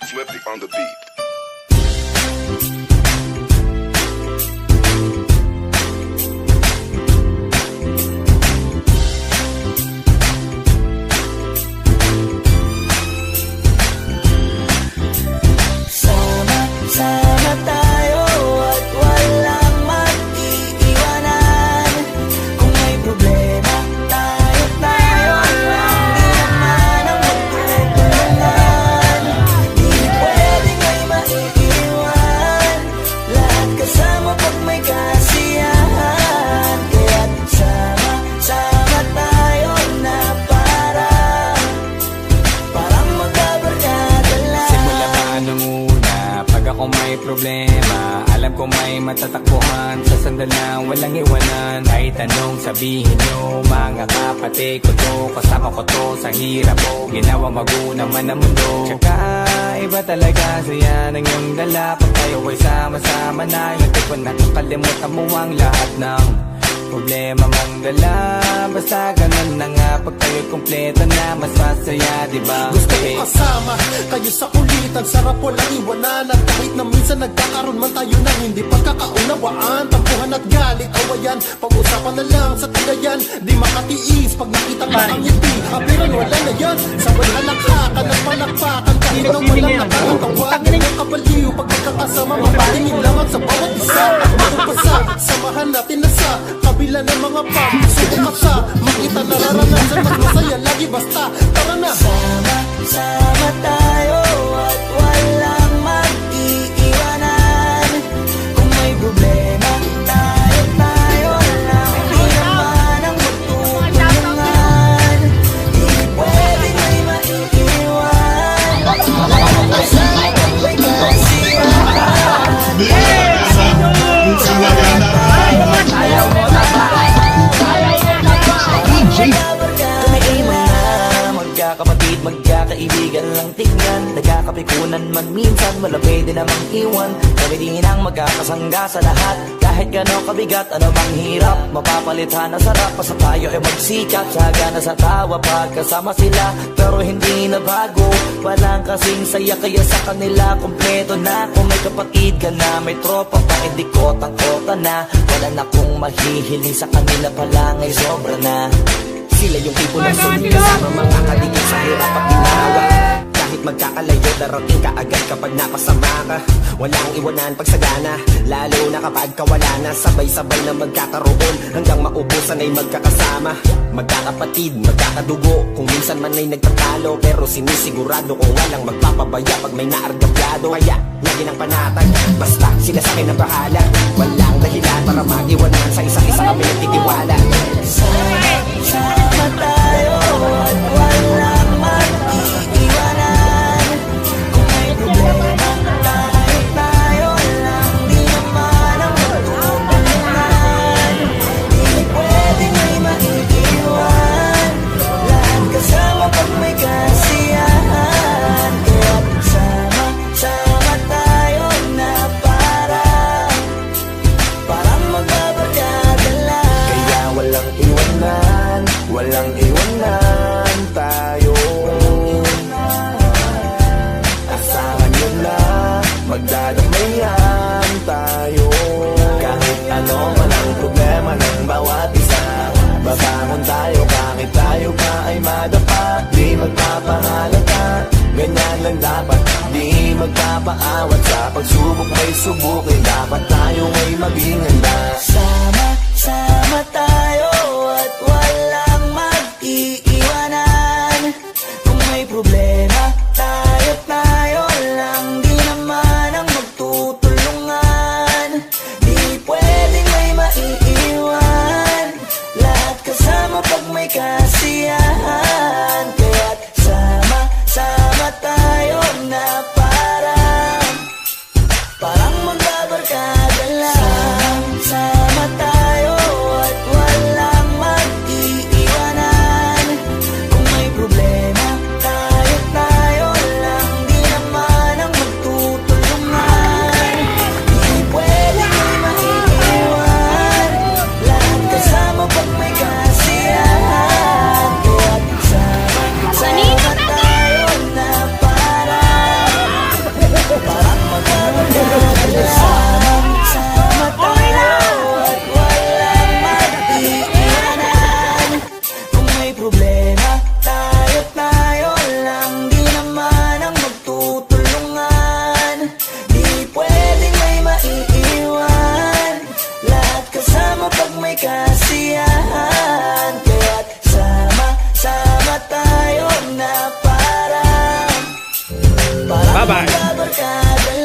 Flippy on the beat. Sama tayo at walang mag-iiwanan. Kung may problema, tayo lang. Di naman ang magtutulungan. Di pwedeng may maiiwan. Lahat kasama pag may kasiyahan. Kaya't sama tayo na parang magkabarkada lang. Simula pa nung una, pag ako may problema, alam ko may matatakbuhan. Sa sandal lang, walang iwanan. Kahit anong sabihin nyo, mga kapatid ko to, kasama ko to sa hirap ko, ginawa magunang man ang mundo. Tsaka iba talaga saya ng iyong dala. Pag tayo ay sama-sama na, hindi ko nakakalimutan mo ang lahat ng problema mong dala. Basta ganun na nga, pag tayo'y kumpleto na, mas masaya, diba? Gusto ko kasama kayo sa kulitan, sarap walang iwanan. At kahit na minsan nagkakaroon man tayo ng hindi pagkakaunawaan, tampuhan at galit, awayan, pag-usapan na lang sa tagayan. Di makatiis pag nakita ka ang ngiti, apiran wala na yan. Sabay halakhakan at palakpakan, kahit na walang nakakatawa. Ang kabaliw pag magkakasama, mapatingin lamang sa bawat isa. At magpasa, samahan natin na sa kabila ng mga pag sumukasa, makita nararanasan, mas masaya lagi basta tara na. Sama tayo at walang mag-iiwanan. Kung may problema, tayo lang. Di naman ang magtutulungan. Di pwedeng may maiiwan. Lahat kasama pag may kasiyahan. Magkakapatid, magkakaibigan lang tingnan. Nagkakapikunan man minsan, wala pwede namang iwan. Kami din ang magkakasangga sa lahat. Kahit gano'ng kabigat, ano bang hirap, mapapalitan na sarap. Basta tayo ay magsikat, sagana sa tawa pagkasama sila. Pero hindi na bago, walang kasing saya. Kaya sa kanila, kompleto na. Kung may kapatid ka na, may tropa pa, hindi kotang-kota na. Wala na kong mahihiling sa kanila pa lang ay sobra na. Sila yung tipo na sunod kasama, mga kaligid sa hirap at ginawa. Kahit magkakalayo, darating ka agad kapag napasama ka. Walang iwanan pag sagana, lalo na kapag kawala na. Sabay-sabay na magkakaroon, hanggang maubusan ay magkakasama. Magkakapatid, magkakadugo, kung minsan man ay nagtatalo. Pero sinisigurado kung walang magpapabaya pag may naargabyado. Kaya, lagi ng panatag, basta sila sa akin ang bahala. Walang dahilan para mag-iwanan, sa isa-isa kami nagtitiwala. Sama tayo at walang mag-iiwanan. Kung may problema, tayo lang. Di naman ang magtutulungan. Di pwedeng may maiiwan. Lahat kasama pag may kasiyahan. Kaya sama tayo na parang magbabarkada lang. Kaya walang iwanan, walang iwanan tayo. Asahan nyo na, magdadamayan tayo. Kahit ano man ang problema ng bawat isa, babangon tayo kahit tayo pa ay madapa. Di magpapahalata, ganyan lang dapat. Di magpapaawat, sa pagsubok may subukin. Dapat tayo ay maging handa. Sama tayo at walang mag-iiwanan. Kung may problema, tayo lang. Di naman ang magtutulungan. Di pwedeng may maiiwan. Lahat kasama pag may kasiyahan. Kaya't sama tayo na parang magbabarkada lang. Sama tayo at walang Para Bye-bye. magkabarkada